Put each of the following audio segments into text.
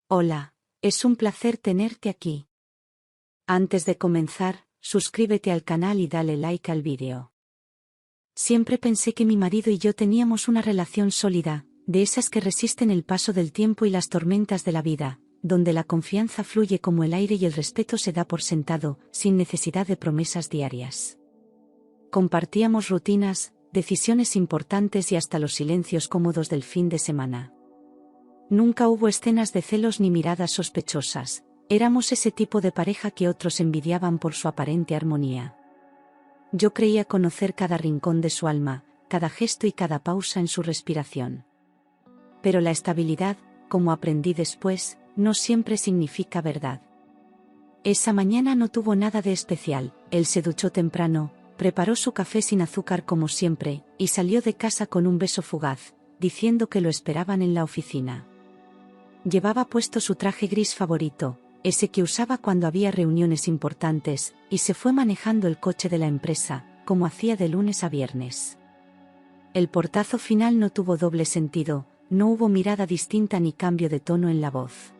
Hola, es un placer tenerte aquí. Antes de comenzar, suscríbete al canal y dale like al vídeo. Siempre pensé que mi marido y yo teníamos una relación sólida, de esas que resisten el paso del tiempo y las tormentas de la vida, donde la confianza fluye como el aire y el respeto se da por sentado, sin necesidad de promesas diarias. Compartíamos rutinas, decisiones importantes y hasta los silencios cómodos del fin de semana. Nunca hubo escenas de celos ni miradas sospechosas. Éramos ese tipo de pareja que otros envidiaban por su aparente armonía. Yo creía conocer cada rincón de su alma, cada gesto y cada pausa en su respiración. Pero la estabilidad, como aprendí después, no siempre significa verdad. Esa mañana no tuvo nada de especial. Él se duchó temprano, preparó su café sin azúcar como siempre, y salió de casa con un beso fugaz, diciendo que lo esperaban en la oficina. Llevaba puesto su traje gris favorito, ese que usaba cuando había reuniones importantes, y se fue manejando el coche de la empresa, como hacía de lunes a viernes. El portazo final no tuvo doble sentido, no hubo mirada distinta ni cambio de tono en la voz.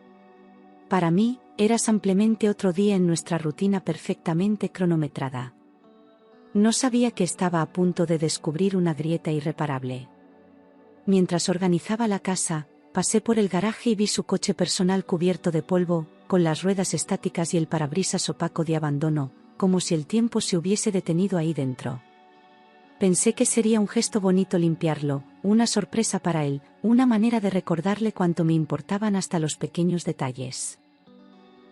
Para mí, era simplemente otro día en nuestra rutina perfectamente cronometrada. No sabía que estaba a punto de descubrir una grieta irreparable. Mientras organizaba la casa, pasé por el garaje y vi su coche personal cubierto de polvo, con las ruedas estáticas y el parabrisas opaco de abandono, como si el tiempo se hubiese detenido ahí dentro. Pensé que sería un gesto bonito limpiarlo, una sorpresa para él, una manera de recordarle cuánto me importaban hasta los pequeños detalles.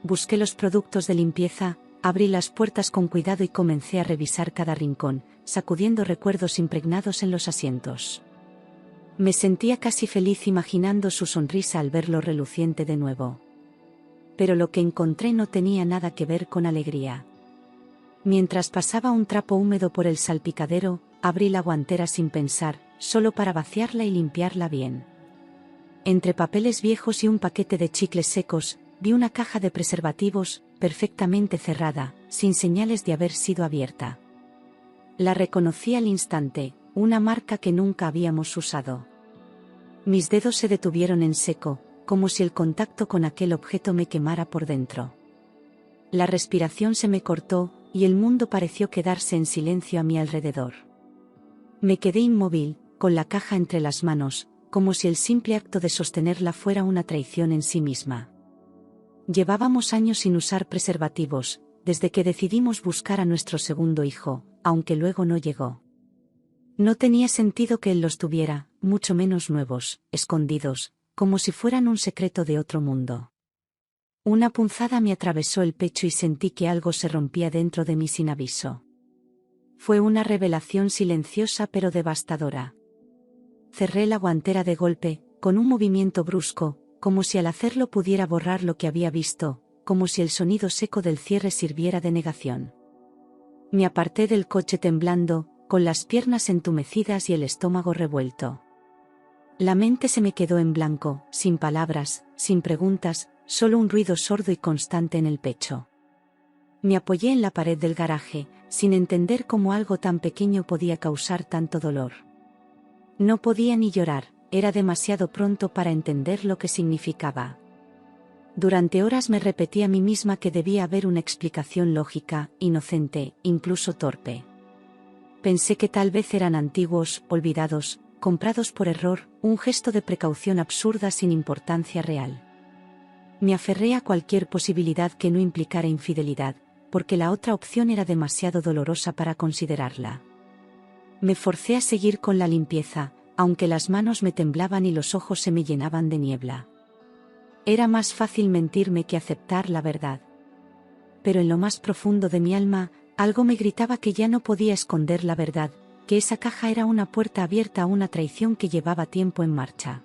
Busqué los productos de limpieza, abrí las puertas con cuidado y comencé a revisar cada rincón, sacudiendo recuerdos impregnados en los asientos. Me sentía casi feliz imaginando su sonrisa al verlo reluciente de nuevo. Pero lo que encontré no tenía nada que ver con alegría. Mientras pasaba un trapo húmedo por el salpicadero, abrí la guantera sin pensar, solo para vaciarla y limpiarla bien. Entre papeles viejos y un paquete de chicles secos, vi una caja de preservativos, perfectamente cerrada, sin señales de haber sido abierta. La reconocí al instante, una marca que nunca habíamos usado. Mis dedos se detuvieron en seco, como si el contacto con aquel objeto me quemara por dentro. La respiración se me cortó, y el mundo pareció quedarse en silencio a mi alrededor. Me quedé inmóvil, con la caja entre las manos, como si el simple acto de sostenerla fuera una traición en sí misma. Llevábamos años sin usar preservativos, desde que decidimos buscar a nuestro segundo hijo, aunque luego no llegó. No tenía sentido que él los tuviera, mucho menos nuevos, escondidos, como si fueran un secreto de otro mundo. Una punzada me atravesó el pecho y sentí que algo se rompía dentro de mí sin aviso. Fue una revelación silenciosa pero devastadora. Cerré la guantera de golpe, con un movimiento brusco, como si al hacerlo pudiera borrar lo que había visto, como si el sonido seco del cierre sirviera de negación. Me aparté del coche temblando, con las piernas entumecidas y el estómago revuelto. La mente se me quedó en blanco, sin palabras, sin preguntas, solo un ruido sordo y constante en el pecho. Me apoyé en la pared del garaje, sin entender cómo algo tan pequeño podía causar tanto dolor. No podía ni llorar, era demasiado pronto para entender lo que significaba. Durante horas me repetí a mí misma que debía haber una explicación lógica, inocente, incluso torpe. Pensé que tal vez eran antiguos, olvidados, comprados por error, un gesto de precaución absurda sin importancia real. Me aferré a cualquier posibilidad que no implicara infidelidad, porque la otra opción era demasiado dolorosa para considerarla. Me forcé a seguir con la limpieza, aunque las manos me temblaban y los ojos se me llenaban de niebla. Era más fácil mentirme que aceptar la verdad. Pero en lo más profundo de mi alma, algo me gritaba que ya no podía esconder la verdad, que esa caja era una puerta abierta a una traición que llevaba tiempo en marcha.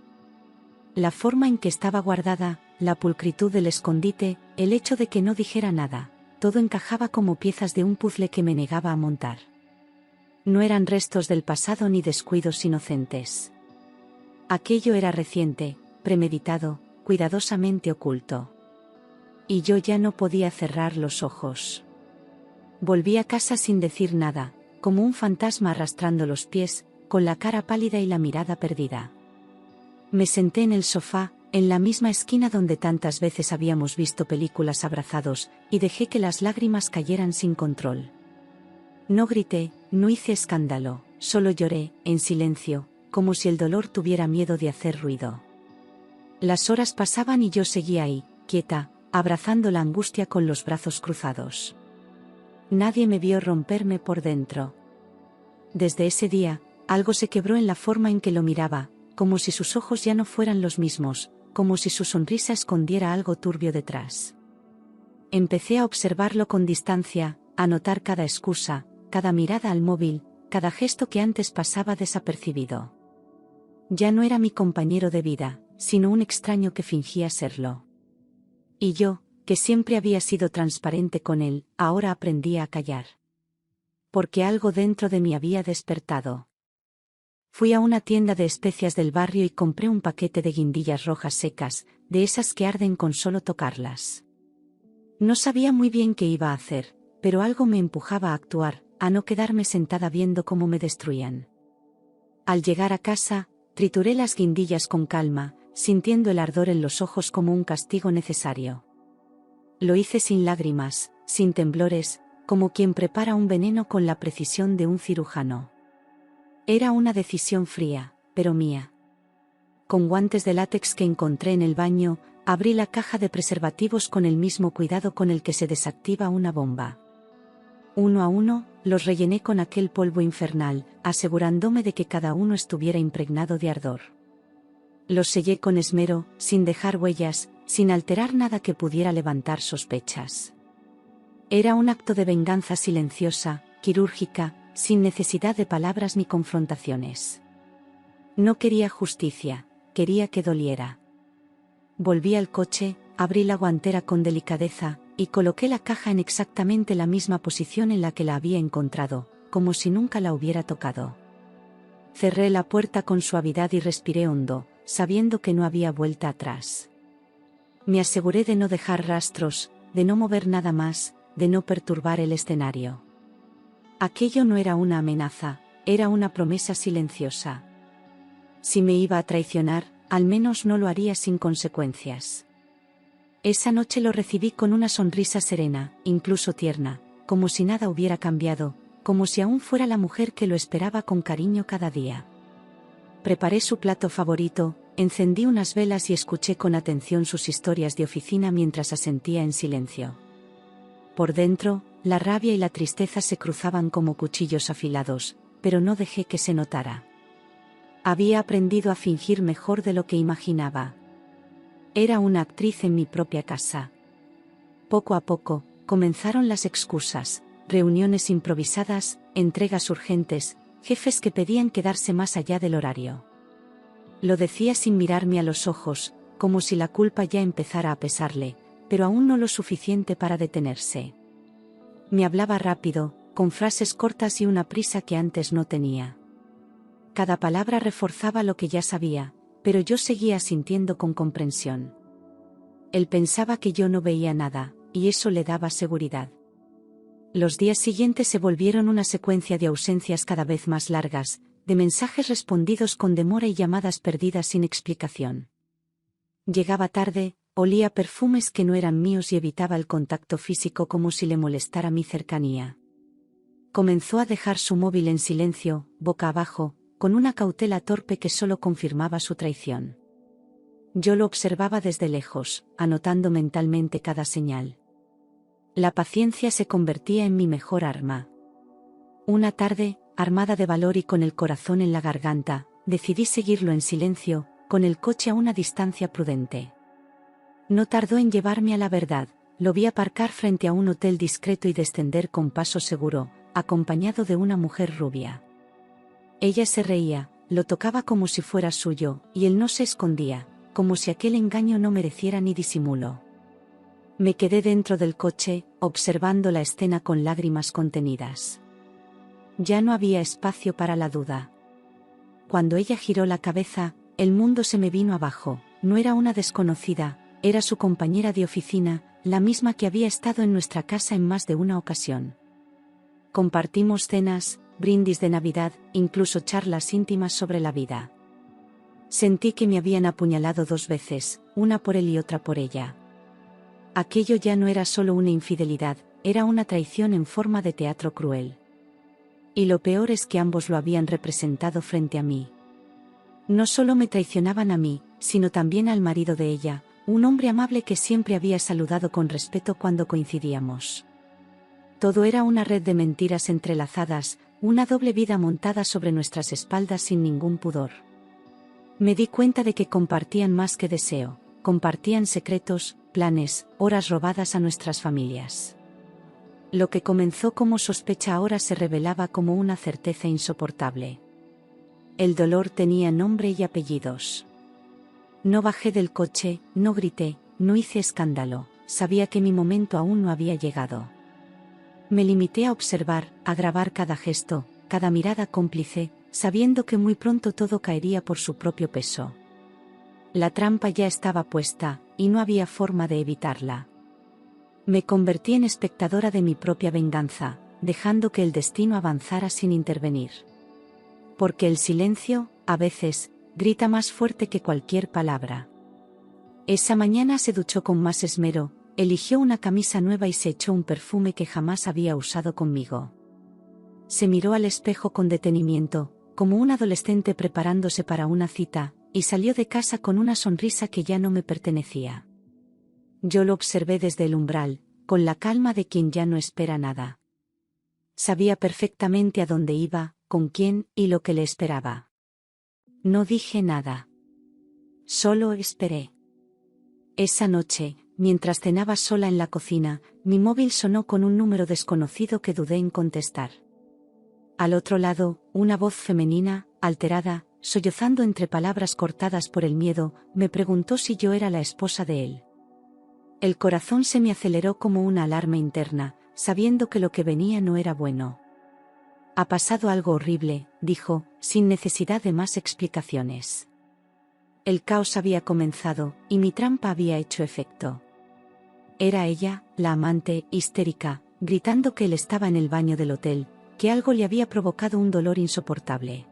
La forma en que estaba guardada, la pulcritud del escondite, el hecho de que no dijera nada, todo encajaba como piezas de un puzzle que me negaba a montar. No eran restos del pasado ni descuidos inocentes. Aquello era reciente, premeditado, cuidadosamente oculto. Y yo ya no podía cerrar los ojos. Volví a casa sin decir nada, como un fantasma arrastrando los pies, con la cara pálida y la mirada perdida. Me senté en el sofá, en la misma esquina donde tantas veces habíamos visto películas abrazados, y dejé que las lágrimas cayeran sin control. No grité, no hice escándalo, solo lloré, en silencio, como si el dolor tuviera miedo de hacer ruido. Las horas pasaban y yo seguía ahí, quieta, abrazando la angustia con los brazos cruzados. Nadie me vio romperme por dentro. Desde ese día, algo se quebró en la forma en que lo miraba, como si sus ojos ya no fueran los mismos, como si su sonrisa escondiera algo turbio detrás. Empecé a observarlo con distancia, a notar cada excusa, cada mirada al móvil, cada gesto que antes pasaba desapercibido. Ya no era mi compañero de vida, sino un extraño que fingía serlo. Y yo, que siempre había sido transparente con él, ahora aprendía a callar. Porque algo dentro de mí había despertado. Fui a una tienda de especias del barrio y compré un paquete de guindillas rojas secas, de esas que arden con solo tocarlas. No sabía muy bien qué iba a hacer, pero algo me empujaba a actuar, a no quedarme sentada viendo cómo me destruían. Al llegar a casa, trituré las guindillas con calma, sintiendo el ardor en los ojos como un castigo necesario. Lo hice sin lágrimas, sin temblores, como quien prepara un veneno con la precisión de un cirujano. Era una decisión fría, pero mía. Con guantes de látex que encontré en el baño, abrí la caja de preservativos con el mismo cuidado con el que se desactiva una bomba. Uno a uno, los rellené con aquel polvo infernal, asegurándome de que cada uno estuviera impregnado de ardor. Los sellé con esmero, sin dejar huellas, sin alterar nada que pudiera levantar sospechas. Era un acto de venganza silenciosa, quirúrgica, sin necesidad de palabras ni confrontaciones. No quería justicia, quería que doliera. Volví al coche, abrí la guantera con delicadeza, y coloqué la caja en exactamente la misma posición en la que la había encontrado, como si nunca la hubiera tocado. Cerré la puerta con suavidad y respiré hondo, sabiendo que no había vuelta atrás. Me aseguré de no dejar rastros, de no mover nada más, de no perturbar el escenario. Aquello no era una amenaza, era una promesa silenciosa. Si me iba a traicionar, al menos no lo haría sin consecuencias. Esa noche lo recibí con una sonrisa serena, incluso tierna, como si nada hubiera cambiado, como si aún fuera la mujer que lo esperaba con cariño cada día. Preparé su plato favorito, encendí unas velas y escuché con atención sus historias de oficina mientras asentía en silencio. Por dentro, la rabia y la tristeza se cruzaban como cuchillos afilados, pero no dejé que se notara. Había aprendido a fingir mejor de lo que imaginaba. Era una actriz en mi propia casa. Poco a poco, comenzaron las excusas, reuniones improvisadas, entregas urgentes, jefes que pedían quedarse más allá del horario. Lo decía sin mirarme a los ojos, como si la culpa ya empezara a pesarle, pero aún no lo suficiente para detenerse. Me hablaba rápido, con frases cortas y una prisa que antes no tenía. Cada palabra reforzaba lo que ya sabía, pero yo seguía sintiendo con comprensión. Él pensaba que yo no veía nada, y eso le daba seguridad. Los días siguientes se volvieron una secuencia de ausencias cada vez más largas, de mensajes respondidos con demora y llamadas perdidas sin explicación. Llegaba tarde, olía perfumes que no eran míos y evitaba el contacto físico como si le molestara mi cercanía. Comenzó a dejar su móvil en silencio, boca abajo, con una cautela torpe que solo confirmaba su traición. Yo lo observaba desde lejos, anotando mentalmente cada señal. La paciencia se convertía en mi mejor arma. Una tarde, armada de valor y con el corazón en la garganta, decidí seguirlo en silencio, con el coche a una distancia prudente. No tardó en llevarme a la verdad, lo vi aparcar frente a un hotel discreto y descender con paso seguro, acompañado de una mujer rubia. Ella se reía, lo tocaba como si fuera suyo, y él no se escondía, como si aquel engaño no mereciera ni disimulo. Me quedé dentro del coche, observando la escena con lágrimas contenidas. Ya no había espacio para la duda. Cuando ella giró la cabeza, el mundo se me vino abajo. No era una desconocida, era su compañera de oficina, la misma que había estado en nuestra casa en más de una ocasión. Compartimos cenas, brindis de Navidad, incluso charlas íntimas sobre la vida. Sentí que me habían apuñalado 2 veces, una por él y otra por ella. Aquello ya no era solo una infidelidad, era una traición en forma de teatro cruel. Y lo peor es que ambos lo habían representado frente a mí. No solo me traicionaban a mí, sino también al marido de ella, un hombre amable que siempre había saludado con respeto cuando coincidíamos. Todo era una red de mentiras entrelazadas, una doble vida montada sobre nuestras espaldas sin ningún pudor. Me di cuenta de que compartían más que deseo, compartían secretos, planes, horas robadas a nuestras familias. Lo que comenzó como sospecha ahora se revelaba como una certeza insoportable. El dolor tenía nombre y apellidos. No bajé del coche, no grité, no hice escándalo, sabía que mi momento aún no había llegado. Me limité a observar, a grabar cada gesto, cada mirada cómplice, sabiendo que muy pronto todo caería por su propio peso. La trampa ya estaba puesta, y no había forma de evitarla. Me convertí en espectadora de mi propia venganza, dejando que el destino avanzara sin intervenir. Porque el silencio, a veces, grita más fuerte que cualquier palabra. Esa mañana se duchó con más esmero, eligió una camisa nueva y se echó un perfume que jamás había usado conmigo. Se miró al espejo con detenimiento, como un adolescente preparándose para una cita, y salió de casa con una sonrisa que ya no me pertenecía. Yo lo observé desde el umbral, con la calma de quien ya no espera nada. Sabía perfectamente a dónde iba, con quién y lo que le esperaba. No dije nada. Solo esperé. Esa noche, mientras cenaba sola en la cocina, mi móvil sonó con un número desconocido que dudé en contestar. Al otro lado, una voz femenina, alterada, sollozando entre palabras cortadas por el miedo, me preguntó si yo era la esposa de él. El corazón se me aceleró como una alarma interna, sabiendo que lo que venía no era bueno. Ha pasado algo horrible, dijo, sin necesidad de más explicaciones. El caos había comenzado, y mi trampa había hecho efecto. Era ella, la amante, histérica, gritando que él estaba en el baño del hotel, que algo le había provocado un dolor insoportable.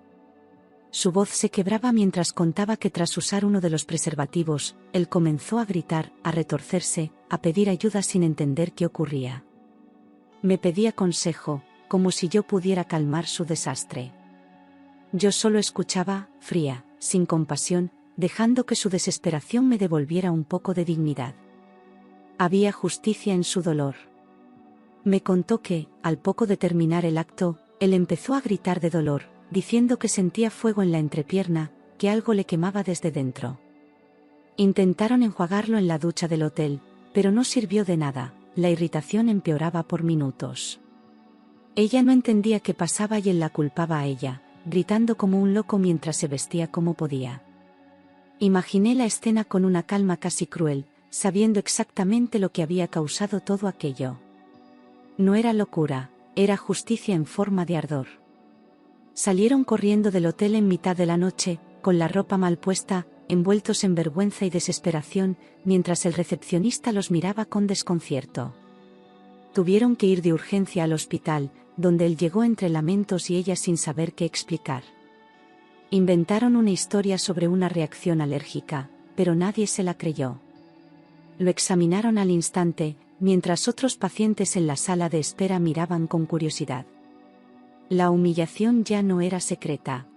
Su voz se quebraba mientras contaba que tras usar uno de los preservativos, él comenzó a gritar, a retorcerse, a pedir ayuda sin entender qué ocurría. Me pedía consejo, como si yo pudiera calmar su desastre. Yo solo escuchaba, fría, sin compasión, dejando que su desesperación me devolviera un poco de dignidad. Había justicia en su dolor. Me contó que, al poco de terminar el acto, él empezó a gritar de dolor, diciendo que sentía fuego en la entrepierna, que algo le quemaba desde dentro. Intentaron enjuagarlo en la ducha del hotel, pero no sirvió de nada, la irritación empeoraba por minutos. Ella no entendía qué pasaba y él la culpaba a ella, gritando como un loco mientras se vestía como podía. Imaginé la escena con una calma casi cruel, sabiendo exactamente lo que había causado todo aquello. No era locura, era justicia en forma de ardor. Salieron corriendo del hotel en mitad de la noche, con la ropa mal puesta, envueltos en vergüenza y desesperación, mientras el recepcionista los miraba con desconcierto. Tuvieron que ir de urgencia al hospital, donde él llegó entre lamentos y ella sin saber qué explicar. Inventaron una historia sobre una reacción alérgica, pero nadie se la creyó. Lo examinaron al instante, mientras otros pacientes en la sala de espera miraban con curiosidad. La humillación ya no era secreta.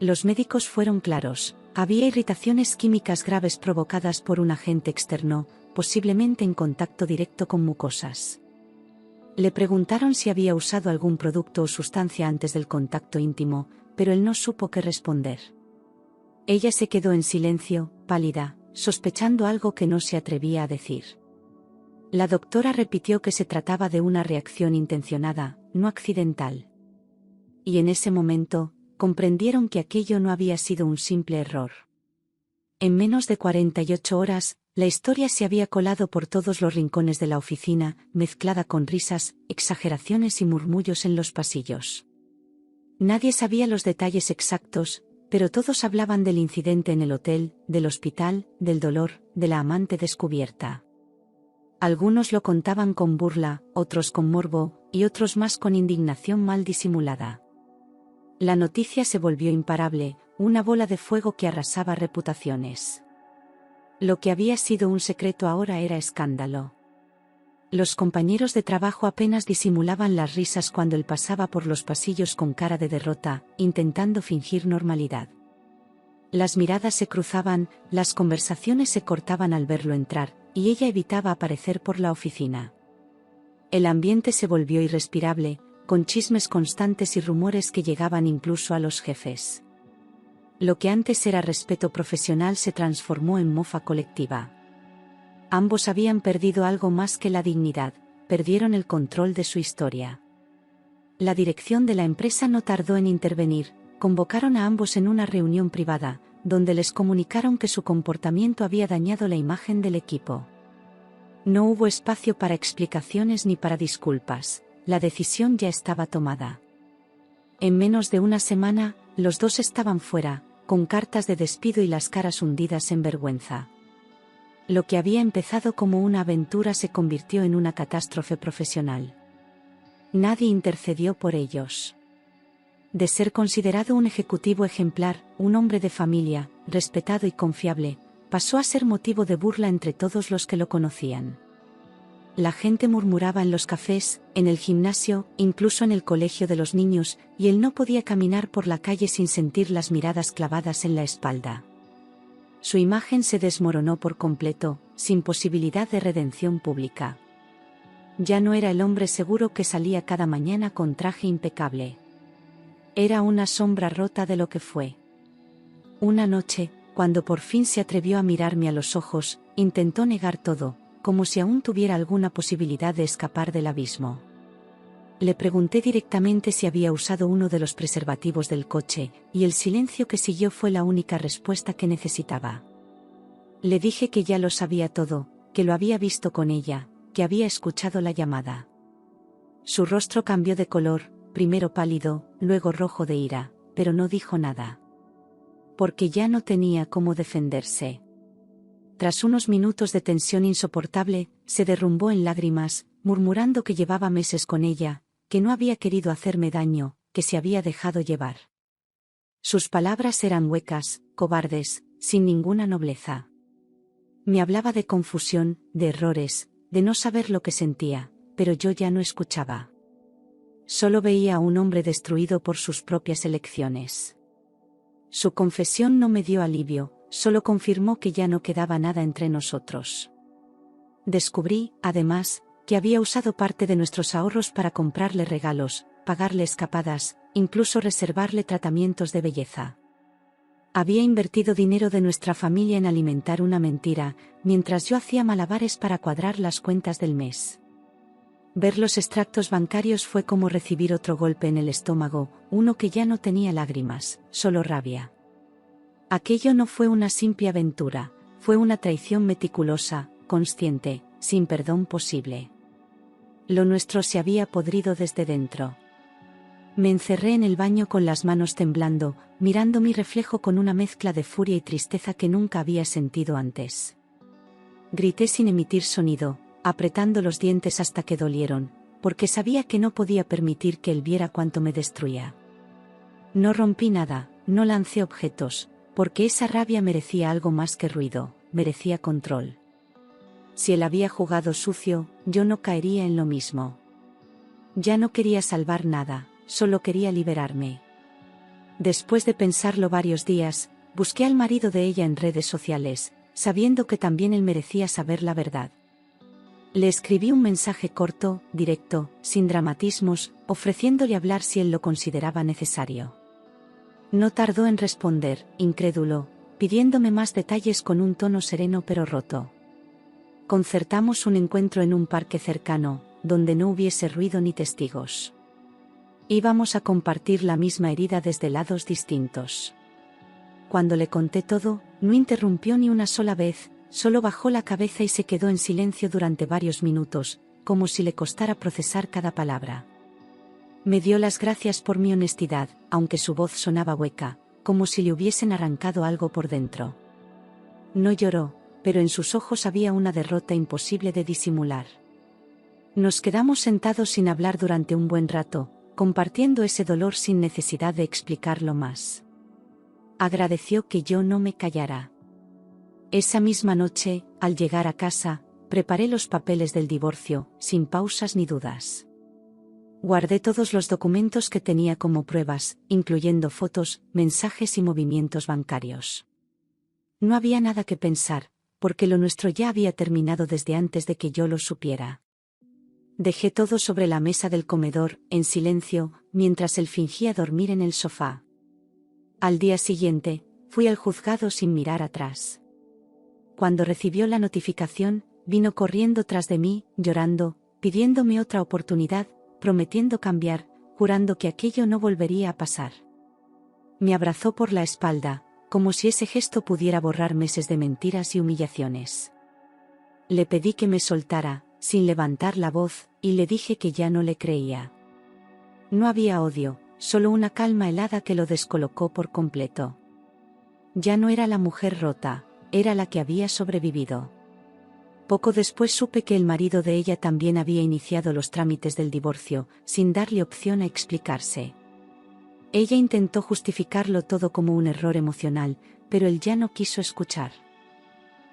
Los médicos fueron claros, había irritaciones químicas graves provocadas por un agente externo, posiblemente en contacto directo con mucosas. Le preguntaron si había usado algún producto o sustancia antes del contacto íntimo, pero él no supo qué responder. Ella se quedó en silencio, pálida, sospechando algo que no se atrevía a decir. La doctora repitió que se trataba de una reacción intencionada, no accidental. Y en ese momento, comprendieron que aquello no había sido un simple error. En menos de 48 horas, la historia se había colado por todos los rincones de la oficina, mezclada con risas, exageraciones y murmullos en los pasillos. Nadie sabía los detalles exactos, pero todos hablaban del incidente en el hotel, del hospital, del dolor, de la amante descubierta. Algunos lo contaban con burla, otros con morbo, y otros más con indignación mal disimulada. La noticia se volvió imparable, una bola de fuego que arrasaba reputaciones. Lo que había sido un secreto ahora era escándalo. Los compañeros de trabajo apenas disimulaban las risas cuando él pasaba por los pasillos con cara de derrota, intentando fingir normalidad. Las miradas se cruzaban, las conversaciones se cortaban al verlo entrar, y ella evitaba aparecer por la oficina. El ambiente se volvió irrespirable, con chismes constantes y rumores que llegaban incluso a los jefes. Lo que antes era respeto profesional se transformó en mofa colectiva. Ambos habían perdido algo más que la dignidad, perdieron el control de su historia. La dirección de la empresa no tardó en intervenir, convocaron a ambos en una reunión privada, donde les comunicaron que su comportamiento había dañado la imagen del equipo. No hubo espacio para explicaciones ni para disculpas, la decisión ya estaba tomada. En menos de una semana, los dos estaban fuera, con cartas de despido y las caras hundidas en vergüenza. Lo que había empezado como una aventura se convirtió en una catástrofe profesional. Nadie intercedió por ellos. De ser considerado un ejecutivo ejemplar, un hombre de familia, respetado y confiable, pasó a ser motivo de burla entre todos los que lo conocían. La gente murmuraba en los cafés, en el gimnasio, incluso en el colegio de los niños, y él no podía caminar por la calle sin sentir las miradas clavadas en la espalda. Su imagen se desmoronó por completo, sin posibilidad de redención pública. Ya no era el hombre seguro que salía cada mañana con traje impecable. Era una sombra rota de lo que fue. Una noche, cuando por fin se atrevió a mirarme a los ojos, intentó negar todo, como si aún tuviera alguna posibilidad de escapar del abismo. Le pregunté directamente si había usado uno de los preservativos del coche, y el silencio que siguió fue la única respuesta que necesitaba. Le dije que ya lo sabía todo, que lo había visto con ella, que había escuchado la llamada. Su rostro cambió de color, primero pálido, luego rojo de ira, pero no dijo nada. Porque ya no tenía cómo defenderse. Tras unos minutos de tensión insoportable, se derrumbó en lágrimas, murmurando que llevaba meses con ella, que no había querido hacerme daño, que se había dejado llevar. Sus palabras eran huecas, cobardes, sin ninguna nobleza. Me hablaba de confusión, de errores, de no saber lo que sentía, pero yo ya no escuchaba. Solo veía a un hombre destruido por sus propias elecciones. Su confesión no me dio alivio, solo confirmó que ya no quedaba nada entre nosotros. Descubrí, además, que había usado parte de nuestros ahorros para comprarle regalos, pagarle escapadas, incluso reservarle tratamientos de belleza. Había invertido dinero de nuestra familia en alimentar una mentira, mientras yo hacía malabares para cuadrar las cuentas del mes. Ver los extractos bancarios fue como recibir otro golpe en el estómago, uno que ya no tenía lágrimas, solo rabia. Aquello no fue una simple aventura, fue una traición meticulosa, consciente, sin perdón posible. Lo nuestro se había podrido desde dentro. Me encerré en el baño con las manos temblando, mirando mi reflejo con una mezcla de furia y tristeza que nunca había sentido antes. Grité sin emitir sonido, apretando los dientes hasta que dolieron, porque sabía que no podía permitir que él viera cuánto me destruía. No rompí nada, no lancé objetos, porque esa rabia merecía algo más que ruido, merecía control. Si él había jugado sucio, yo no caería en lo mismo. Ya no quería salvar nada, solo quería liberarme. Después de pensarlo varios días, busqué al marido de ella en redes sociales, sabiendo que también él merecía saber la verdad. Le escribí un mensaje corto, directo, sin dramatismos, ofreciéndole hablar si él lo consideraba necesario. No tardó en responder, incrédulo, pidiéndome más detalles con un tono sereno pero roto. Concertamos un encuentro en un parque cercano, donde no hubiese ruido ni testigos. Íbamos a compartir la misma herida desde lados distintos. Cuando le conté todo, no interrumpió ni una sola vez, solo bajó la cabeza y se quedó en silencio durante varios minutos, como si le costara procesar cada palabra. Me dio las gracias por mi honestidad, aunque su voz sonaba hueca, como si le hubiesen arrancado algo por dentro. No lloró, pero en sus ojos había una derrota imposible de disimular. Nos quedamos sentados sin hablar durante un buen rato, compartiendo ese dolor sin necesidad de explicarlo más. Agradeció que yo no me callara. Esa misma noche, al llegar a casa, preparé los papeles del divorcio, sin pausas ni dudas. Guardé todos los documentos que tenía como pruebas, incluyendo fotos, mensajes y movimientos bancarios. No había nada que pensar, porque lo nuestro ya había terminado desde antes de que yo lo supiera. Dejé todo sobre la mesa del comedor, en silencio, mientras él fingía dormir en el sofá. Al día siguiente, fui al juzgado sin mirar atrás. Cuando recibió la notificación, vino corriendo tras de mí, llorando, pidiéndome otra oportunidad, prometiendo cambiar, jurando que aquello no volvería a pasar. Me abrazó por la espalda, como si ese gesto pudiera borrar meses de mentiras y humillaciones. Le pedí que me soltara, sin levantar la voz, y le dije que ya no le creía. No había odio, solo una calma helada que lo descolocó por completo. Ya no era la mujer rota, era la que había sobrevivido. Poco después supe que el marido de ella también había iniciado los trámites del divorcio, sin darle opción a explicarse. Ella intentó justificarlo todo como un error emocional, pero él ya no quiso escuchar.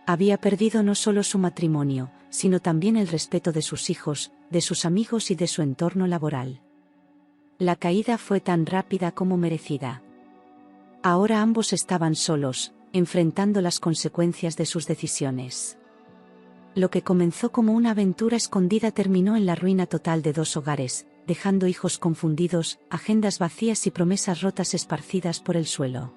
Había perdido no solo su matrimonio, sino también el respeto de sus hijos, de sus amigos y de su entorno laboral. La caída fue tan rápida como merecida. Ahora ambos estaban solos, enfrentando las consecuencias de sus decisiones. Lo que comenzó como una aventura escondida terminó en la ruina total de dos hogares, dejando hijos confundidos, agendas vacías y promesas rotas esparcidas por el suelo.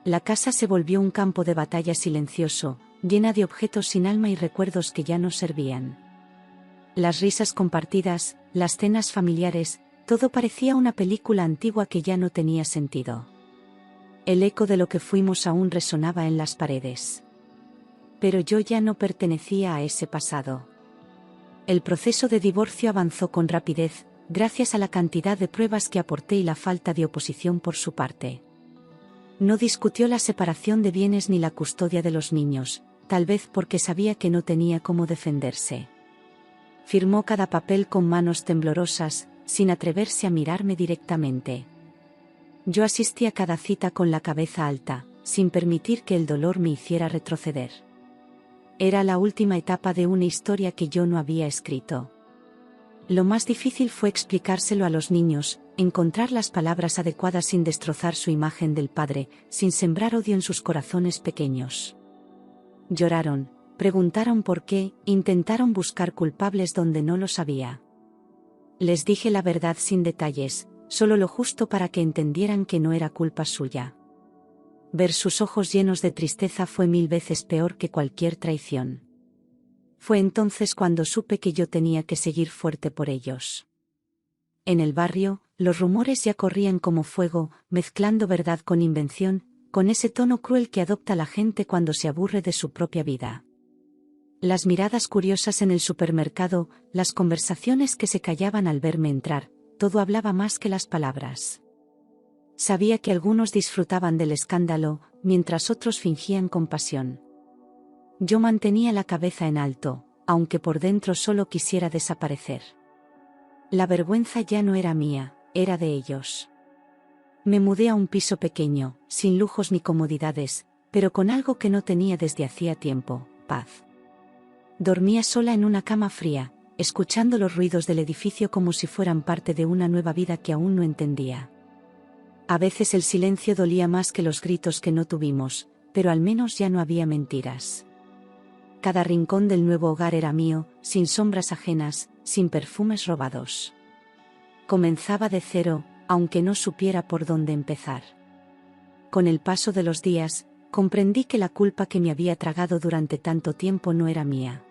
La casa se volvió un campo de batalla silencioso, llena de objetos sin alma y recuerdos que ya no servían. Las risas compartidas, las cenas familiares, todo parecía una película antigua que ya no tenía sentido. El eco de lo que fuimos aún resonaba en las paredes. Pero yo ya no pertenecía a ese pasado. El proceso de divorcio avanzó con rapidez, gracias a la cantidad de pruebas que aporté y la falta de oposición por su parte. No discutió la separación de bienes ni la custodia de los niños, tal vez porque sabía que no tenía cómo defenderse. Firmó cada papel con manos temblorosas, sin atreverse a mirarme directamente. Yo asistí a cada cita con la cabeza alta, sin permitir que el dolor me hiciera retroceder. Era la última etapa de una historia que yo no había escrito. Lo más difícil fue explicárselo a los niños, encontrar las palabras adecuadas sin destrozar su imagen del padre, sin sembrar odio en sus corazones pequeños. Lloraron, preguntaron por qué, intentaron buscar culpables donde no los había. Les dije la verdad sin detalles, solo lo justo para que entendieran que no era culpa suya. Ver sus ojos llenos de tristeza fue 1000 veces peor que cualquier traición. Fue entonces cuando supe que yo tenía que seguir fuerte por ellos. En el barrio, los rumores ya corrían como fuego, mezclando verdad con invención, con ese tono cruel que adopta la gente cuando se aburre de su propia vida. Las miradas curiosas en el supermercado, las conversaciones que se callaban al verme entrar, todo hablaba más que las palabras. Sabía que algunos disfrutaban del escándalo, mientras otros fingían compasión. Yo mantenía la cabeza en alto, aunque por dentro solo quisiera desaparecer. La vergüenza ya no era mía, era de ellos. Me mudé a un piso pequeño, sin lujos ni comodidades, pero con algo que no tenía desde hacía tiempo: paz. Dormía sola en una cama fría, escuchando los ruidos del edificio como si fueran parte de una nueva vida que aún no entendía. A veces el silencio dolía más que los gritos que no tuvimos, pero al menos ya no había mentiras. Cada rincón del nuevo hogar era mío, sin sombras ajenas, sin perfumes robados. Comenzaba de cero, aunque no supiera por dónde empezar. Con el paso de los días, comprendí que la culpa que me había tragado durante tanto tiempo no era mía.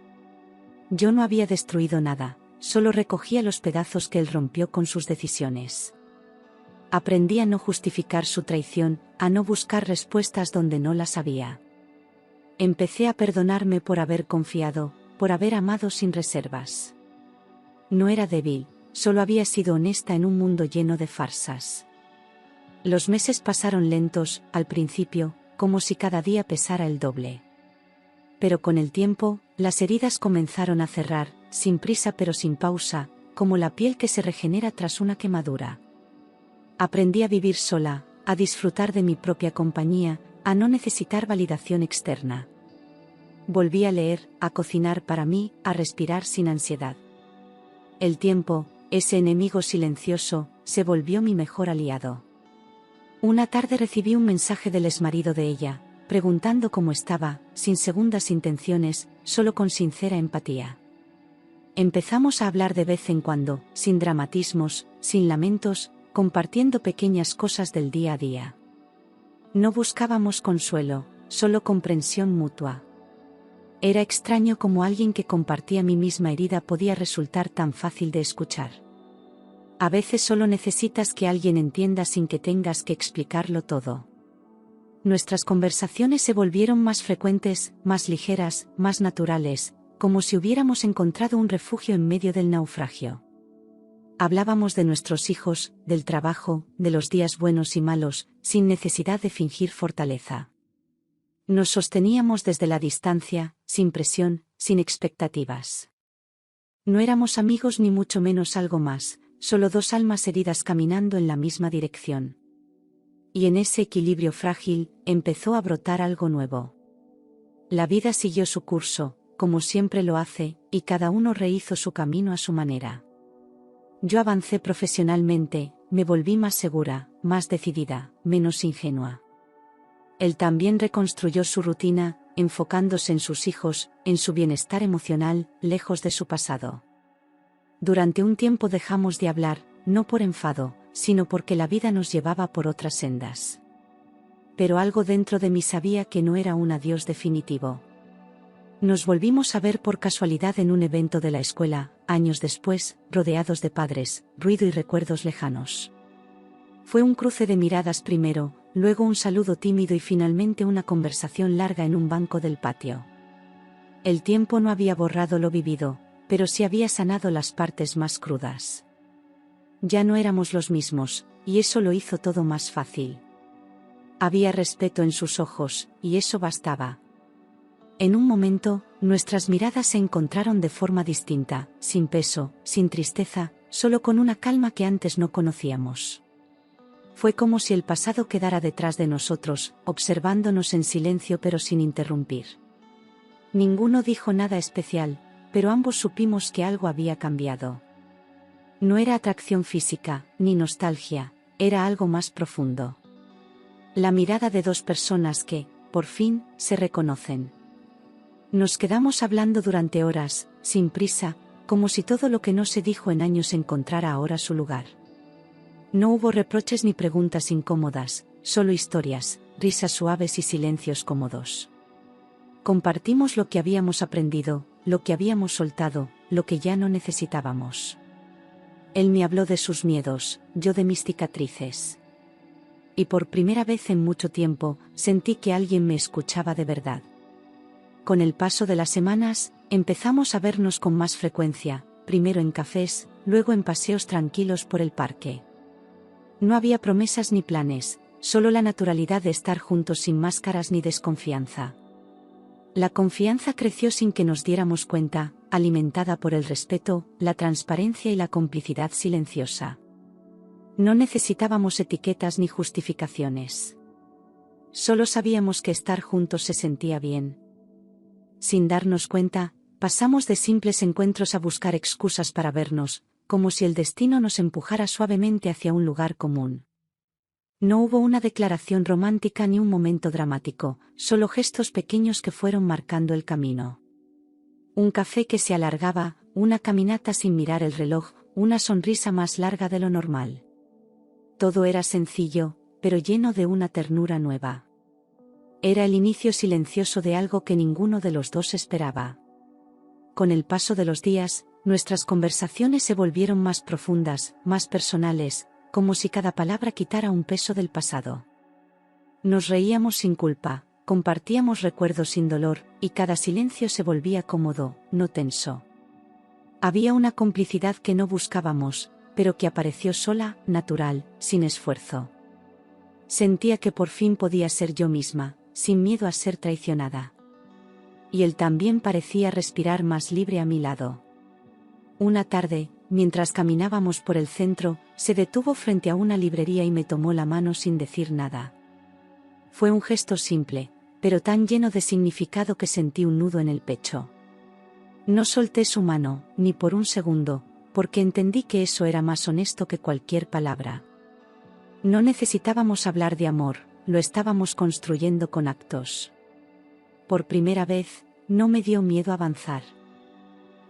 Yo no había destruido nada, solo recogía los pedazos que él rompió con sus decisiones. Aprendí a no justificar su traición, a no buscar respuestas donde no las había. Empecé a perdonarme por haber confiado, por haber amado sin reservas. No era débil, solo había sido honesta en un mundo lleno de farsas. Los meses pasaron lentos, al principio, como si cada día pesara el doble. Pero con el tiempo, las heridas comenzaron a cerrar, sin prisa pero sin pausa, como la piel que se regenera tras una quemadura. Aprendí a vivir sola, a disfrutar de mi propia compañía, a no necesitar validación externa. Volví a leer, a cocinar para mí, a respirar sin ansiedad. El tiempo, ese enemigo silencioso, se volvió mi mejor aliado. Una tarde recibí un mensaje del exmarido de ella, preguntando cómo estaba, sin segundas intenciones, solo con sincera empatía. Empezamos a hablar de vez en cuando, sin dramatismos, sin lamentos, compartiendo pequeñas cosas del día a día. No buscábamos consuelo, solo comprensión mutua. Era extraño cómo alguien que compartía mi misma herida podía resultar tan fácil de escuchar. A veces solo necesitas que alguien entienda sin que tengas que explicarlo todo. Nuestras conversaciones se volvieron más frecuentes, más ligeras, más naturales, como si hubiéramos encontrado un refugio en medio del naufragio. Hablábamos de nuestros hijos, del trabajo, de los días buenos y malos, sin necesidad de fingir fortaleza. Nos sosteníamos desde la distancia, sin presión, sin expectativas. No éramos amigos ni mucho menos algo más, solo dos almas heridas caminando en la misma dirección. Y en ese equilibrio frágil, empezó a brotar algo nuevo. La vida siguió su curso, como siempre lo hace, y cada uno rehizo su camino a su manera. Yo avancé profesionalmente, me volví más segura, más decidida, menos ingenua. Él también reconstruyó su rutina, enfocándose en sus hijos, en su bienestar emocional, lejos de su pasado. Durante un tiempo dejamos de hablar, no por enfado, sino porque la vida nos llevaba por otras sendas. Pero algo dentro de mí sabía que no era un adiós definitivo. Nos volvimos a ver por casualidad en un evento de la escuela, años después, rodeados de padres, ruido y recuerdos lejanos. Fue un cruce de miradas primero, luego un saludo tímido y finalmente una conversación larga en un banco del patio. El tiempo no había borrado lo vivido, pero sí había sanado las partes más crudas. Ya no éramos los mismos, y eso lo hizo todo más fácil. Había respeto en sus ojos, y eso bastaba. En un momento, nuestras miradas se encontraron de forma distinta, sin peso, sin tristeza, solo con una calma que antes no conocíamos. Fue como si el pasado quedara detrás de nosotros, observándonos en silencio pero sin interrumpir. Ninguno dijo nada especial, pero ambos supimos que algo había cambiado. No era atracción física, ni nostalgia, era algo más profundo. La mirada de dos personas que, por fin, se reconocen. Nos quedamos hablando durante horas, sin prisa, como si todo lo que no se dijo en años encontrara ahora su lugar. No hubo reproches ni preguntas incómodas, solo historias, risas suaves y silencios cómodos. Compartimos lo que habíamos aprendido, lo que habíamos soltado, lo que ya no necesitábamos. Él me habló de sus miedos, yo de mis cicatrices. Y por primera vez en mucho tiempo, sentí que alguien me escuchaba de verdad. Con el paso de las semanas, empezamos a vernos con más frecuencia, primero en cafés, luego en paseos tranquilos por el parque. No había promesas ni planes, solo la naturalidad de estar juntos sin máscaras ni desconfianza. La confianza creció sin que nos diéramos cuenta, alimentada por el respeto, la transparencia y la complicidad silenciosa. No necesitábamos etiquetas ni justificaciones. Solo sabíamos que estar juntos se sentía bien. Sin darnos cuenta, pasamos de simples encuentros a buscar excusas para vernos, como si el destino nos empujara suavemente hacia un lugar común. No hubo una declaración romántica ni un momento dramático, solo gestos pequeños que fueron marcando el camino. Un café que se alargaba, una caminata sin mirar el reloj, una sonrisa más larga de lo normal. Todo era sencillo, pero lleno de una ternura nueva. Era el inicio silencioso de algo que ninguno de los dos esperaba. Con el paso de los días, nuestras conversaciones se volvieron más profundas, más personales, como si cada palabra quitara un peso del pasado. Nos reíamos sin culpa, compartíamos recuerdos sin dolor, y cada silencio se volvía cómodo, no tenso. Había una complicidad que no buscábamos, pero que apareció sola, natural, sin esfuerzo. Sentía que por fin podía ser yo misma, sin miedo a ser traicionada. Y él también parecía respirar más libre a mi lado. Una tarde, mientras caminábamos por el centro, se detuvo frente a una librería y me tomó la mano sin decir nada. Fue un gesto simple, pero tan lleno de significado que sentí un nudo en el pecho. No solté su mano, ni por un segundo, porque entendí que eso era más honesto que cualquier palabra. No necesitábamos hablar de amor, lo estábamos construyendo con actos. Por primera vez, no me dio miedo avanzar.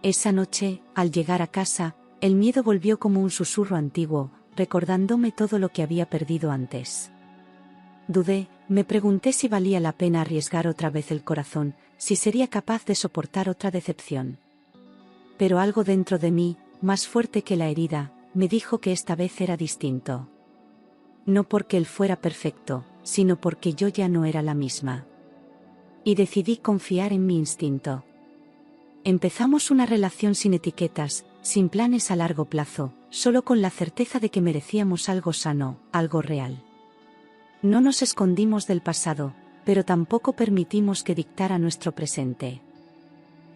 Esa noche, al llegar a casa, el miedo volvió como un susurro antiguo, recordándome todo lo que había perdido antes. Dudé, me pregunté si valía la pena arriesgar otra vez el corazón, si sería capaz de soportar otra decepción. Pero algo dentro de mí, más fuerte que la herida, me dijo que esta vez era distinto. No porque él fuera perfecto, sino porque yo ya no era la misma. Y decidí confiar en mi instinto. Empezamos una relación sin etiquetas, sin planes a largo plazo, solo con la certeza de que merecíamos algo sano, algo real. No nos escondimos del pasado, pero tampoco permitimos que dictara nuestro presente.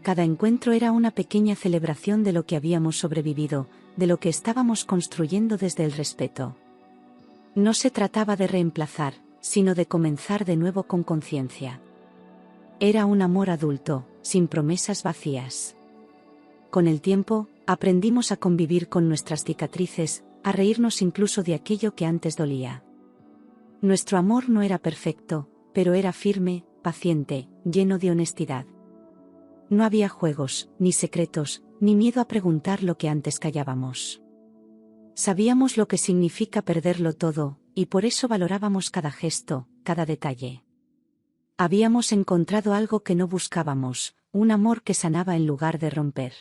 Cada encuentro era una pequeña celebración de lo que habíamos sobrevivido, de lo que estábamos construyendo desde el respeto. No se trataba de reemplazar, sino de comenzar de nuevo con conciencia. Era un amor adulto, sin promesas vacías. Con el tiempo, aprendimos a convivir con nuestras cicatrices, a reírnos incluso de aquello que antes dolía. Nuestro amor no era perfecto, pero era firme, paciente, lleno de honestidad. No había juegos, ni secretos, ni miedo a preguntar lo que antes callábamos. Sabíamos lo que significa perderlo todo, y por eso valorábamos cada gesto, cada detalle. Habíamos encontrado algo que no buscábamos, un amor que sanaba en lugar de romper.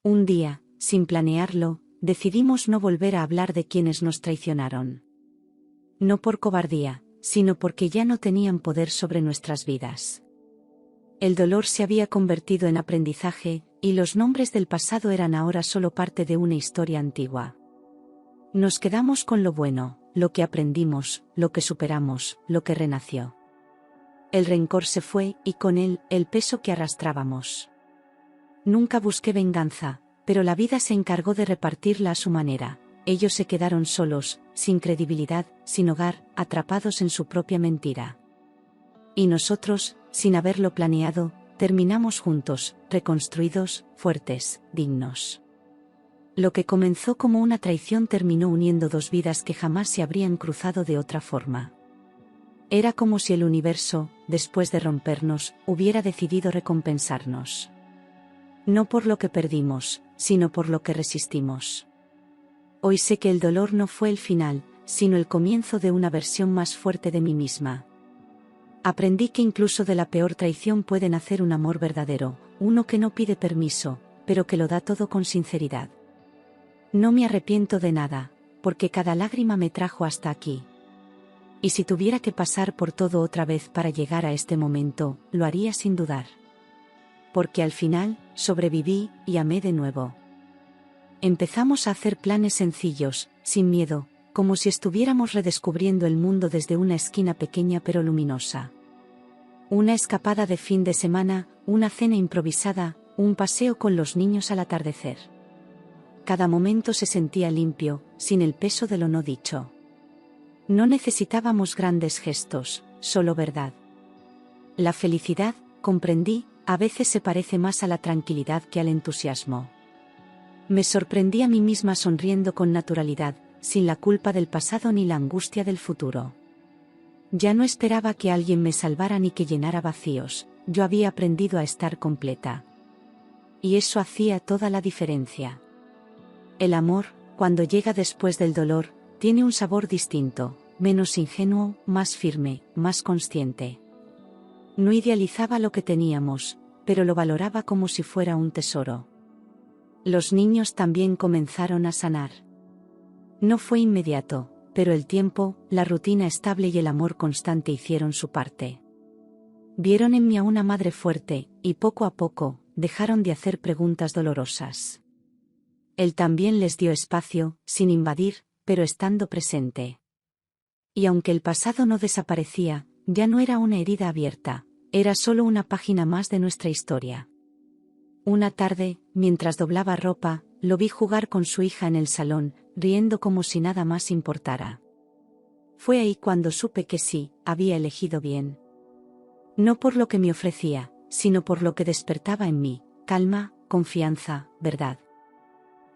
Un día, sin planearlo, decidimos no volver a hablar de quienes nos traicionaron. No por cobardía, sino porque ya no tenían poder sobre nuestras vidas. El dolor se había convertido en aprendizaje, y los nombres del pasado eran ahora solo parte de una historia antigua. Nos quedamos con lo bueno, lo que aprendimos, lo que superamos, lo que renació. El rencor se fue, y con él, el peso que arrastrábamos. Nunca busqué venganza, pero la vida se encargó de repartirla a su manera. Ellos se quedaron solos, sin credibilidad, sin hogar, atrapados en su propia mentira. Y nosotros, sin haberlo planeado, terminamos juntos, reconstruidos, fuertes, dignos. Lo que comenzó como una traición terminó uniendo dos vidas que jamás se habrían cruzado de otra forma. Era como si el universo, después de rompernos, hubiera decidido recompensarnos. No por lo que perdimos, sino por lo que resistimos. Hoy sé que el dolor no fue el final, sino el comienzo de una versión más fuerte de mí misma. Aprendí que incluso de la peor traición puede nacer un amor verdadero, uno que no pide permiso, pero que lo da todo con sinceridad. No me arrepiento de nada, porque cada lágrima me trajo hasta aquí. Y si tuviera que pasar por todo otra vez para llegar a este momento, lo haría sin dudar. Porque al final, sobreviví y amé de nuevo. Empezamos a hacer planes sencillos, sin miedo, como si estuviéramos redescubriendo el mundo desde una esquina pequeña pero luminosa. Una escapada de fin de semana, una cena improvisada, un paseo con los niños al atardecer. Cada momento se sentía limpio, sin el peso de lo no dicho. No necesitábamos grandes gestos, solo verdad. La felicidad, comprendí, a veces se parece más a la tranquilidad que al entusiasmo. Me sorprendí a mí misma sonriendo con naturalidad, sin la culpa del pasado ni la angustia del futuro. Ya no esperaba que alguien me salvara ni que llenara vacíos, yo había aprendido a estar completa. Y eso hacía toda la diferencia. El amor, cuando llega después del dolor, tiene un sabor distinto, menos ingenuo, más firme, más consciente. No idealizaba lo que teníamos, pero lo valoraba como si fuera un tesoro. Los niños también comenzaron a sanar. No fue inmediato, pero el tiempo, la rutina estable y el amor constante hicieron su parte. Vieron en mí a una madre fuerte, y poco a poco, dejaron de hacer preguntas dolorosas. Él también les dio espacio, sin invadir, pero estando presente. Y aunque el pasado no desaparecía, ya no era una herida abierta, era solo una página más de nuestra historia. Una tarde, mientras doblaba ropa, lo vi jugar con su hija en el salón, riendo como si nada más importara. Fue ahí cuando supe que sí, había elegido bien. No por lo que me ofrecía, sino por lo que despertaba en mí: calma, confianza, verdad.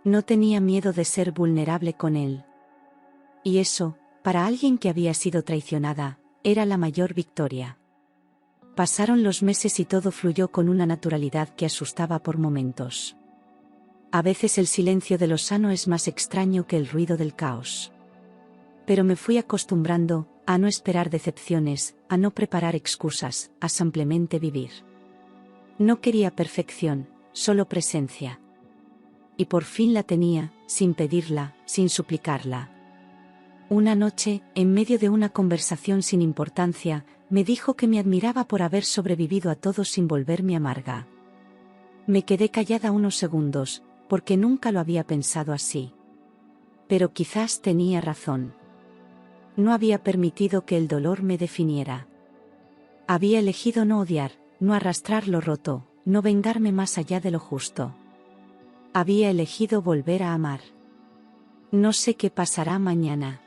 No tenía miedo de ser vulnerable con él. Y eso, para alguien que había sido traicionada, era la mayor victoria. Pasaron los meses y todo fluyó con una naturalidad que asustaba por momentos. A veces el silencio de lo sano es más extraño que el ruido del caos. Pero me fui acostumbrando a no esperar decepciones, a no preparar excusas, a simplemente vivir. No quería perfección, solo presencia. Y por fin la tenía, sin pedirla, sin suplicarla. Una noche, en medio de una conversación sin importancia, me dijo que me admiraba por haber sobrevivido a todo sin volverme amarga. Me quedé callada unos segundos, porque nunca lo había pensado así. Pero quizás tenía razón. No había permitido que el dolor me definiera. Había elegido no odiar, no arrastrar lo roto, no vengarme más allá de lo justo. Había elegido volver a amar. No sé qué pasará mañana.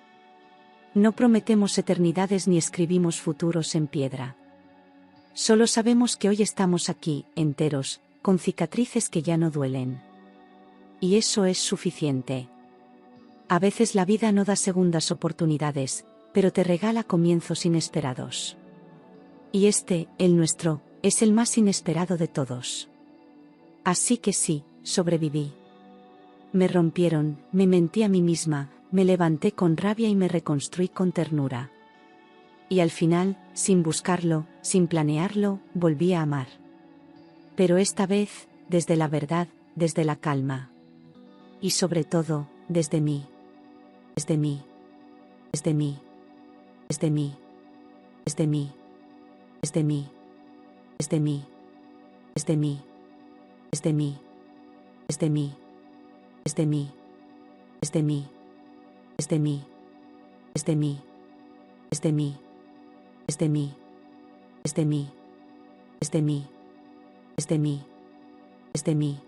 No prometemos eternidades ni escribimos futuros en piedra. Solo sabemos que hoy estamos aquí, enteros, con cicatrices que ya no duelen. Y eso es suficiente. A veces la vida no da segundas oportunidades, pero te regala comienzos inesperados. Y este, el nuestro, es el más inesperado de todos. Así que sí, sobreviví. Me rompieron, me mentí a mí misma, me levanté con rabia y me reconstruí con ternura. Y al final, sin buscarlo, sin planearlo, volví a amar. Pero esta vez, desde la verdad, desde la calma. Y sobre todo, desde mí. Desde mí. Desde mí. Desde mí. Desde mí. Desde mí. Desde mí. Desde mí. Desde mí. Desde mí. Desde mí. Desde mí. Desde mí. Desde mí. Desde mí. Desde mí. Desde mí. Desde mí. Desde mí. Desde mí.